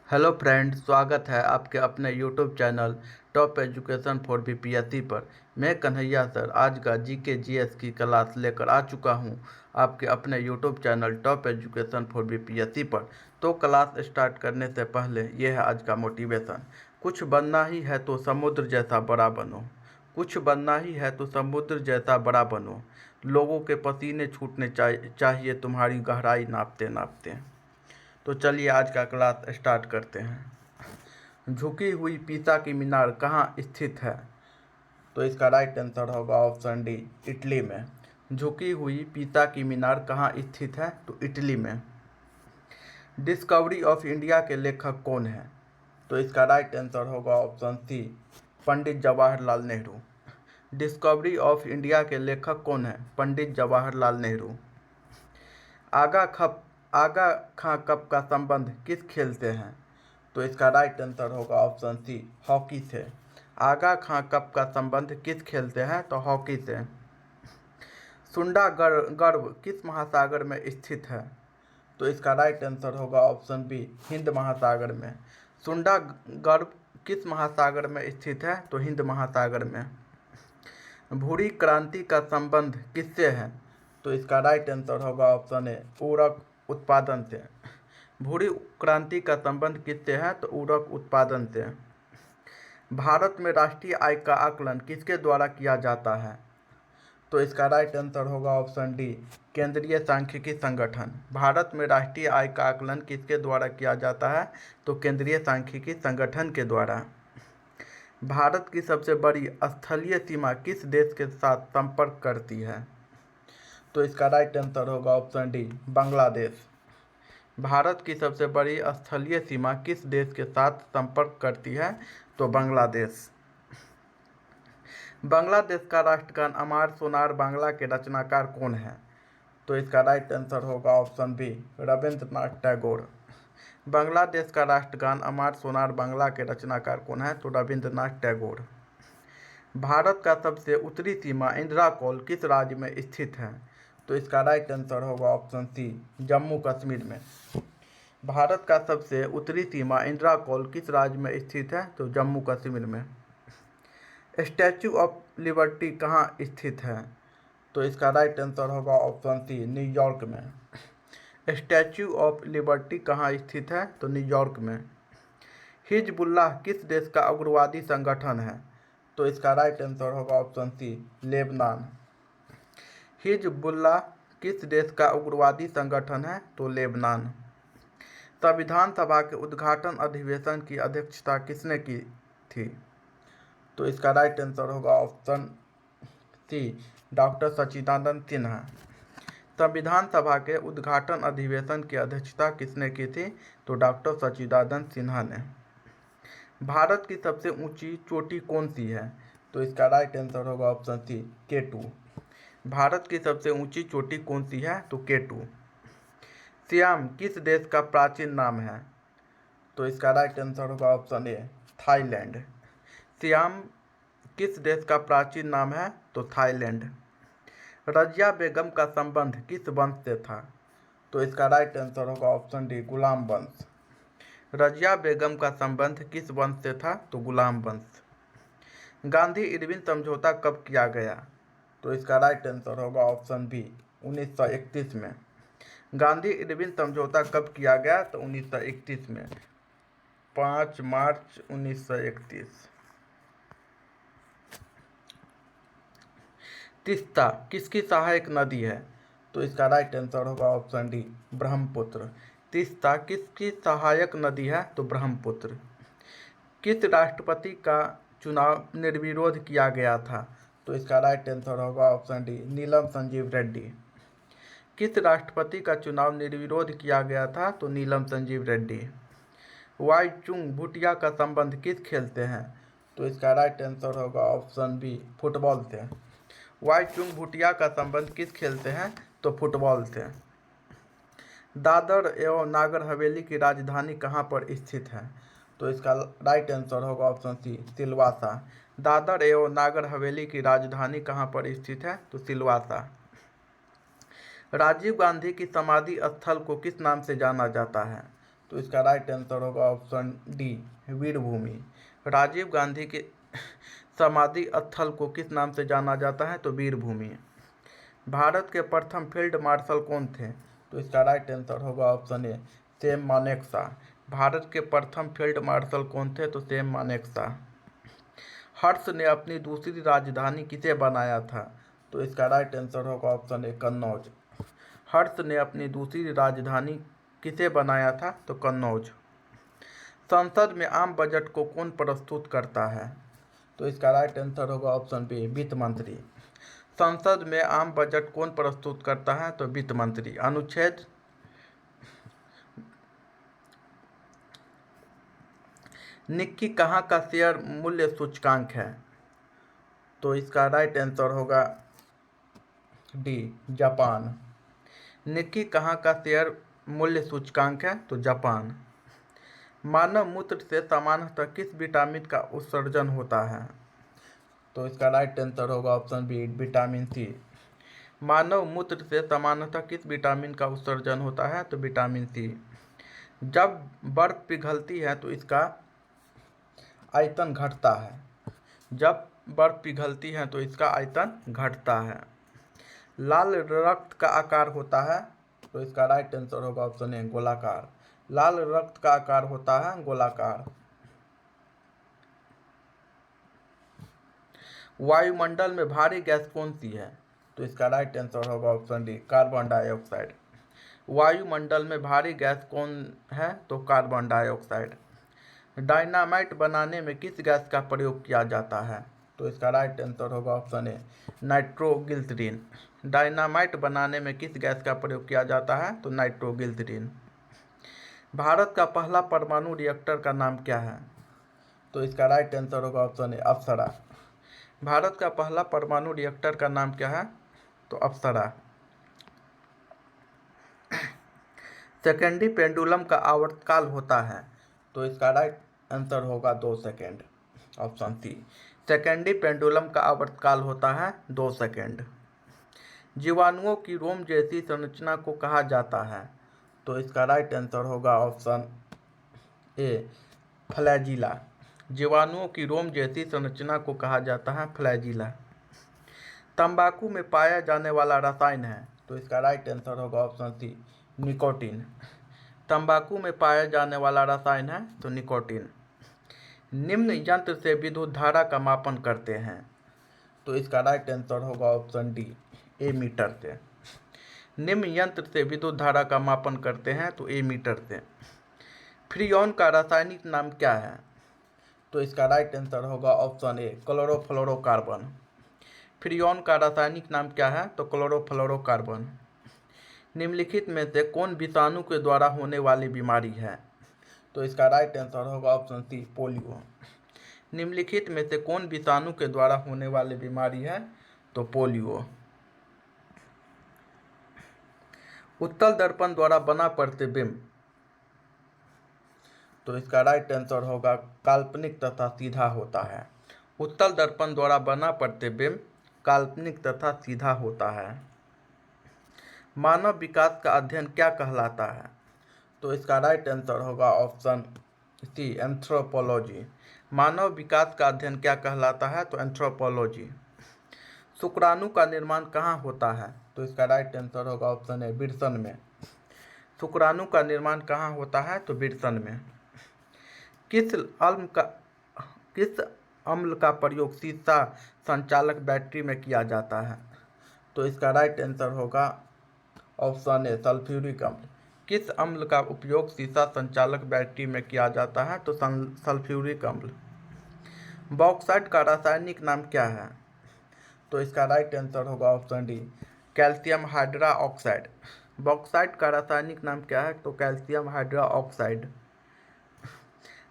Hello friend, स्वागत है आपके अपने YouTube channel top education for BPSC पर। मैं कन्हैया सर आज का जीके जीएस की क्लास लेकर आ चुका हूं आपके अपने YouTube channel top education for BPSC पर। तो क्लास स्टार्ट करने से पहले यह है आज का मोटिवेशन। कुछ बनना ही है तो समुद्र जैसा बड़ा बनो। कुछ बनना ही है तो समुद्र जैसा बड़ा बनो। लोगों के पसीने छूटने चाहिए तुम्हारी गहराई नापते नापते। तो चलिए आज का क्लास स्टार्ट करते हैं। झुकी हुई पीसा की मीनार कहाँ स्थित है? तो इसका राइट आंसर होगा ऑप्शन डी, इटली में। झुकी हुई पीसा की मीनार कहाँ स्थित है? तो इटली में। डिस्कवरी ऑफ इंडिया के लेखक कौन है? तो इसका राइट आंसर होगा option C, Pandit Jawaharlal Nehru. Discovery of India के लेखक कौन है? पंडित जवाहरलाल नेहरू। आगा खप आगा खां कप का संबंध किस खेल से है? तो इसका राइट आंसर होगा ऑप्शन सी, हॉकी से। आगा खां कप का संबंध किस खेल से है? तो हॉकी से। सुंडा गर्व किस महासागर में स्थित है? तो इसका राइट आंसर होगा ऑप्शन बी, हिंद महासागर में। सुंडा गर्व किस महासागर में स्थित है? तो हिंद महासागर में। भूरी क्रांति का संबंध किससे है? तो इसका राइट आंसर होगा ऑप्शन ए, उर्वरक उत्पादन से। भूरी क्रांति का संबंध किससे है? तो उर्वरक उत्पादन से। भारत में राष्ट्रीय आय का आकलन किसके द्वारा किया जाता है? तो इसका राइट आंसर होगा ऑप्शन डी, केंद्रीय सांख्यिकी संगठन। भारत में राष्ट्रीय आय का आकलन किसके द्वारा किया जाता है? तो केंद्रीय सांख्यिकी संगठन के द्वारा। भारत की सबसे बड़ी स्थलीय सीमा किस देश के साथ संपर्क करती है? तो इसका राइट आंसर होगा ऑप्शन डी, बांग्लादेश। भारत की सबसे बड़ी स्थलीय सीमा किस देश के साथ संपर्क करती है? तो बांग्लादेश। बांग्लादेश का राष्ट्रगान अमार सोनार बांग्ला के रचनाकार कौन है? तो इसका राइट आंसर होगा ऑप्शन बी, रविंद्रनाथ टैगोर। बांग्लादेश का राष्ट्रगान अमार सोनार बांग्ला के रचनाकार कौन है? तो रविंद्रनाथ टैगोर। भारत का सबसे उत्तरी सीमा इंदिरा कौल किस राज्य में स्थित है? तो इसका राइट आंसर होगा ऑप्शन सी, जम्मू कश्मीर में। भारत का सबसे उत्तरी सीमा इंदिरा कौल किस राज्य में स्थित है? तो जम्मू कश्मीर में। स्टैचू ऑफ लिबर्टी कहाँ स्थित है? तो इसका राइट आंसर होगा ऑप्शन सी, न्यूयॉर्क में। स्टैचू ऑफ लिबर्टी कहाँ स्थित है? तो न्यूयॉर्क में। हिजबुल्लाह किस देश का उग्रवादी संगठन है? तो इसका राइट आंसर होगा ऑप्शन सी, लेबनान। हिजबुल्लाह किस देश का उग्रवादी संगठन है? तो लेबनान। संविधान सभा के उद्घाटन अधिवेशन की अध्यक्षता किसने की थी? तो इसका राइट आंसर होगा ऑप्शन सी, डॉक्टर सच्चिदानंद सिन्हा। संविधान सभा के उद्घाटन अधिवेशन की अध्यक्षता किसने की थी? तो डॉक्टर सच्चिदानंद सिन्हा ने। भारत की सबसे ऊंची चोटी कौन सी है? तो इसका राइट आंसर होगा ऑप्शन सी, K2। भारत की सबसे ऊंची चोटी कौन सी है? तो K2। सियाम किस देश का प्राचीन नाम है? तो इसका राइट आंसर होगा ऑप्शन ए, थाईलैंड। सियाम किस देश का प्राचीन नाम है? तो थाईलैंड। रजिया बेगम का संबंध किस वंश से था? तो इसका राइट आंसर होगा ऑप्शन डी, गुलाम वंश। रजिया बेगम का संबंध किस वंश से था? तो गुलाम वंश। गांधी इरविन समझौता कब किया गया? तो इसका राइट आंसर होगा ऑप्शन बी, 1931 में। गांधी इरविन समझौता कब किया गया? तो 1931 में, 5 मार्च 1931। तीस्ता किसकी सहायक नदी है? तो इसका राइट आंसर होगा ऑप्शन डी, ब्रह्मपुत्र। तीस्ता किसकी सहायक नदी है? तो ब्रह्मपुत्र। किस राष्ट्रपति का चुनाव निर्विरोध किया गया था? तो इसका राइट आंसर होगा ऑप्शन डी, नीलम संजीव रेड्डी। किस राष्ट्रपति का चुनाव निर्विरोध किया गया था? तो नीलम संजीव रेड्डी। वाई चुंग भूटिया का संबंध किस खेल से है? तो इसका राइट आंसर होगा ऑप्शन बी, फुटबॉल से। वाई चुंग भूटिया का संबंध किस खेल से है? तो फुटबॉल से। दादर एवं नागर हवेली की राजधानी कहाँ पर स्थित है? तो इसका राइट आंसर होगा ऑप्शन सी, सिलवासा। दादर एवं नागर हवेली की राजधानी कहाँ पर स्थित है? तो सिलवासा। राजीव गांधी की समाधि स्थल को किस नाम से जाना जाता है? तो इसका राइट आंसर होगा ऑप्शन डी, वीरभूमि। राजीव गांधी के समाधि स्थल को किस नाम से जाना जाता है? तो वीरभूमि। भारत के प्रथम फील्ड मार्शल कौन थे? तो इसका राइट आंसर होगा option A, Sam Manekshaw. Bharat के प्रथम फील्ड मार्शल कौन थे? तो सैम मानेकशॉ। हर्ष ने अपनी दूसरी राजधानी किसे बनाया था? तो इसका राइट आंसर होगा ऑप्शन ए, कन्नौज। हर्ष ने अपनी दूसरी राजधानी किसे बनाया था? तो कन्नौज। संसद में आम बजट को कौन प्रस्तुत करता है? तो इसका राइट आंसर होगा ऑप्शन बी, वित्त मंत्री। संसद में आम बजट कौन प्रस्तुत करता है? तो वित्त मंत्री। अनुच्छेद निक्की कहाँ का शेयर मूल्य सूचकांक है? तो इसका राइट आंसर होगा डी, जापान। निक्की कहाँ का शेयर मूल्य सूचकांक है? तो जापान। मानव मूत्र से सामान्यतः किस विटामिन का उत्सर्जन होता है? तो इसका राइट आंसर होगा ऑप्शन बी, विटामिन सी। मानव मूत्र से सामान्यतः किस विटामिन का उत्सर्जन होता है? तो विटामिन सी। जब बर्फ पिघलती है तो इसका आयतन घटता है। जब बर्फ पिघलती है तो इसका आयतन घटता है। लाल रक्त का आकार होता है? तो इसका राइट आंसर होगा ऑप्शन ए, गोलाकार। लाल रक्त का आकार होता है गोलाकार। वायुमंडल में भारी गैस कौन सी है? तो इसका राइट आंसर होगा ऑप्शन डी, कार्बन डाइऑक्साइड। वायुमंडल में भारी गैस कौन है? तो कार्बन डाइऑक्साइड। डायनामाइट बनाने में किस गैस का प्रयोग किया जाता है? तो इसका राइट आंसर होगा ऑप्शन ए, नाइट्रोग्लिसरीन। डायनामाइट बनाने में किस गैस का प्रयोग किया जाता है? तो नाइट्रोग्लिसरीन। भारत का पहला परमाणु रिएक्टर का नाम क्या है? तो इसका राइट आंसर होगा ऑप्शन ए, अप्सरा। भारत का पहला परमाणु रिएक्टर का नाम क्या है? तो अप्सरा। सेकेंडरी पेंडुलम का आवर्तकाल होता है? तो इसका राइट आंसर होगा 2 second, option C. Secondary pendulum का आवर्तकाल होता है 2 सेकेंड। जीवाणुओं की रोम जैसी संरचना को कहा जाता है? तो इसका राइट आंसर होगा ऑप्शन ए, फ्लैजिला। जीवाणुओं की रोम जैसी संरचना को कहा जाता है फ्लैजिला। तंबाकू में पाया जाने वाला रसायन है? तो इसका राइट आंसर होगा ऑप्शन सी, निकोटीन। तंबाकू में पाया जाने वाला रसायन है तो निकोटीन। निम्न यंत्र से विद्युत धारा का मापन करते हैं? तो इसका राइट आंसर होगा ऑप्शन डी, एमीटर से। निम्न यंत्र से विद्युत धारा का मापन करते हैं तो एमीटर से। फ्रीऑन का रासायनिक नाम क्या है? तो इसका राइट आंसर होगा ऑप्शन ए, क्लोरोफ्लोरोकार्बन। फ्रीऑन का रासायनिक नाम क्या है? तो क्लोरोफ्लोरोकार्बन। निम्नलिखित में से कौन विषाणु के द्वारा होने वाली बीमारी है? तो इसका राइट आंसर होगा ऑप्शन सी, पोलियो। निम्नलिखित में से कौन विषाणु के द्वारा होने वाली बीमारी है? तो पोलियो। उत्तल दर्पण द्वारा बना प्रतिबिंब? तो इसका राइट आंसर होगा काल्पनिक तथा सीधा होता है। उत्तल दर्पण द्वारा बना प्रतिबिंब काल्पनिक तथा सीधा होता है। मानव विकास का अध्ययन क्या कहलाता है? तो इसका राइट आंसर होगा ऑप्शन सी, एंथ्रोपोलॉजी। मानव विकास का अध्ययन क्या कहलाता है? तो एंथ्रोपोलॉजी। शुक्राणु का निर्माण कहाँ होता है? तो इसका राइट आंसर होगा ऑप्शन ए, वृषण में। शुक्राणु का निर्माण कहाँ होता है? तो वृषण में। किस अम्ल का प्रयोग सीसा संचालक बैटरी में किया जाता है? तो इसका राइट आंसर होगा ऑप्शन ए, सल्फ्यूरिक अम्ल। किस अम्ल का उपयोग सीसा संचालक बैटरी में किया जाता है? तो सल्फ्यूरिक अम्ल। बॉक्साइट का रासायनिक नाम क्या है? तो इसका राइट आंसर होगा option D, calcium hydroxide. Bauxite का रासायनिक नाम क्या है? तो कैल्शियम हाइड्रोक्साइड।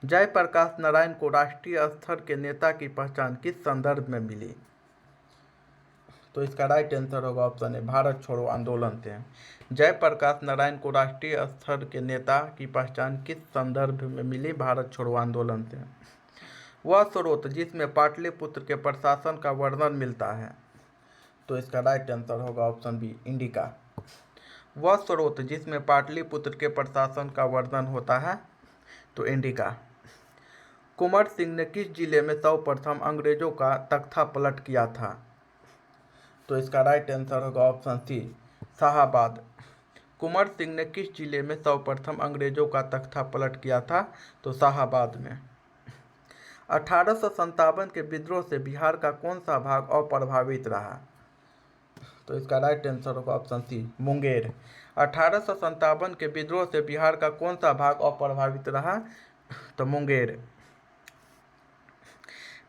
जयप्रकाश नारायण को राष्ट्रीय स्तर के नेता की पहचान किस संदर्भ में मिली? तो इसका राइट आंसर होगा ऑप्शन ए, भारत छोड़ो आंदोलन से। जयप्रकाश नारायण को राष्ट्रीय स्तर के नेता की पहचान किस संदर्भ में मिली? भारत छोड़ो आंदोलन से। वह स्रोत जिसमें पाटलिपुत्र के प्रशासन का वर्णन मिलता है? तो इसका राइट आंसर होगा ऑप्शन बी, इंडिका। वह स्रोत जिसमें पाटलिपुत्र के प्रशासन का वर्णन होता है? तो इंडिका। कुंवर सिंह ने किस जिले में सर्वप्रथम अंग्रेजों का तख्ता पलट किया था? तो इसका राइट आंसर होगा ऑप्शन सी, शाहाबाद। कुंवर सिंह ने किस जिले में सर्वप्रथम अंग्रेजों का तख्ता पलट किया था? तो शाहाबाद में। 1857 के विद्रोह से बिहार का कौन सा भाग अप्रभावित रहा? तो इसका राइट आंसर होगा ऑप्शन सी, मुंगेर। 1857 के विद्रोह से बिहार का कौन सा भाग अप्रभावित रहा? तो मुंगेर।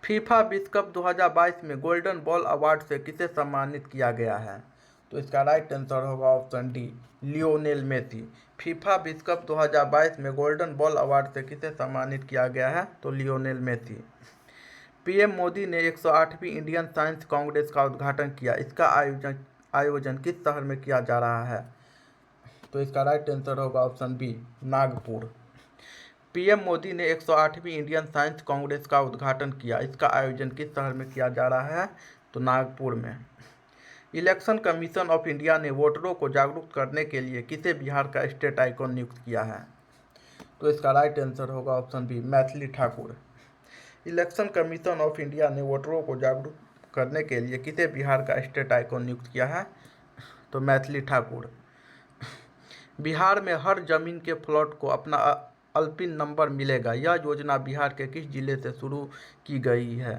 फीफा विश्व कप 2022 में गोल्डन बॉल अवार्ड से किसे सम्मानित किया गया है? तो इसका राइट आंसर होगा option D, Lionel Messi. FIFA विश्व कप 2022 में गोल्डन बॉल अवार्ड से किसे सम्मानित किया गया है? तो लियोनेल मेसी। पीएम मोदी ने 108वीं इंडियन साइंस कांग्रेस का उद्घाटन किया। इसका आयोजन किस शहर में किया जा रहा है? तो इसका राइट आंसर होगा option B, Nagpur. PM Modi ने 108वीं इंडियन साइंस कांग्रेस का उद्घाटन किया। इसका आयोजन किस शहर में किया जा रहा है? तो नागपुर में। इलेक्शन कमीशन ऑफ इंडिया ने वोटरों को जागरूक करने के लिए किसे बिहार का स्टेट आइकॉन नियुक्त किया है? तो इसका राइट आंसर होगा option B, Maithili Thakur. Election commission of India ने वोटरों को जागरूक करने के लिए किसे बिहार का स्टेट आइकॉन नियुक्त किया है? तो मैथिली ठाकुर। बिहार में हर जमीन के प्लॉट को अपना अल्पिन नंबर मिलेगा, यह योजना बिहार के किस जिले से शुरू की गई है?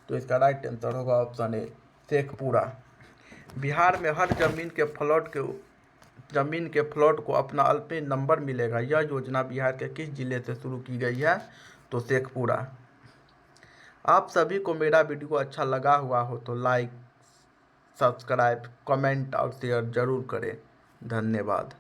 तो इसका राइट आंसर होगा ऑप्शन ए, शेखपुरा। बिहार में हर जमीन के प्लॉट को अपना अल्पिन नंबर मिलेगा, यह योजना बिहार के किस जिले से शुरू की गई है? तो शेखपुरा। आप सभी को मेरा वीडियो अच्छा लगा हुआ हो तो लाइक, सब्सक्राइब, कमेंट और शेयर जरूर करें। धन्यवाद।